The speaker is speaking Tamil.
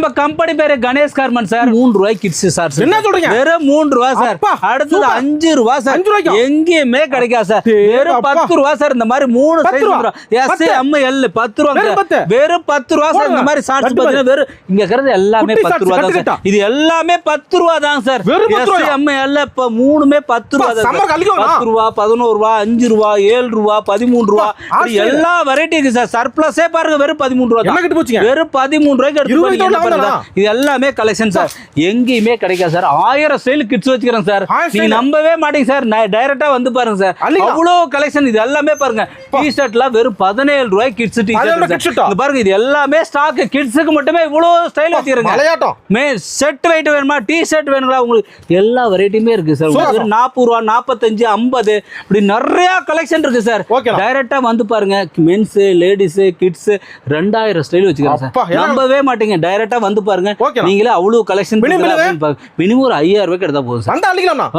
நம்ம கம்பெனி பேரு கணேஷ் கார்மெண்ட் சார். 3 ரூபாய் கிட்ஸ் சார். என்ன சொல்றீங்க? வெறும் 3 ரூபாய் சார். அடுத்தது 5 ரூபாய் சார். எங்கேயுமே கிடைக்காது சார். வெறும் 10 ரூபாய் சார். இந்த மாதிரி 3 சைஸ் வந்துரும். எஸ் எம் எல் 10 ரூபாய். வெறும் 10 ரூபாய் சார். இந்த மாதிரி ஷார்ட்ஸ் பாத்தீங்கன்னா வெறும் இங்க இருக்கிறது எல்லாமே 10 ரூபாய் தான் சார். இது எல்லாமே 10 ரூபாய் தான் சார். எஸ் எம் எல் இப்ப மூணுமே 10 ரூபாய் தான். 10 ரூபாய் 11 ரூபாய் 5 ரூபாய் 7 ரூபாய் 13 ரூபாய் எல்லா வெரைட்டி இருக்கு சார். சர்ப்ளஸே பாருங்க வெறும் 13 ரூபாய் தான். வெறும் 13 ரூபாய்க்கு எடுத்து இது எல்லாமே கலெக்ஷன் சார். எங்கேயுமே கிடைக்காது சார். 1000 ஸ்டைல் கிட்ஸ் வச்சுக்கிறேன் சார். நீங்க நம்பவே மாட்டீங்க சார். டைரக்டா வந்து பாருங்க சார். அவ்வளவு கலெக்ஷன். இது எல்லாமே பாருங்க டி ஷர்ட்ல வெறும் 17 ரூபாய் கிட்ஸ் டி ஷர்ட் பாருங்க. இது எல்லாமே ஸ்டாக் கிட்ஸுக்கு மட்டுமே இவ்வளவு ஸ்டைல் வச்சிருக்காங்க. செட் வெயிட் வேணுமா டி ஷர்ட் வேணுங்களா உங்களுக்கு எல்லா வெரைட்டியுமே இருக்கு சார். 40 ரூபாய் 45 50 இப்படி நிறைய கலெக்ஷன் இருக்கு சார். டைரக்டா வந்து பாருங்க. மென்ஸ் லேடிஸ் கிட்ஸ் 2000 ஸ்டைல் வச்சுக்கிறேன் சார். நம்பவே மாட்டீங்க. டைரக்டா வந்து பாருங்க. நீங்களே அவ்வளவு கலெக்ஷன் மினிமம் ஒரு 5000 ரூபாய்க்கு எடுத்தா போதும் சார். வந்தா அழிக்கலாம்.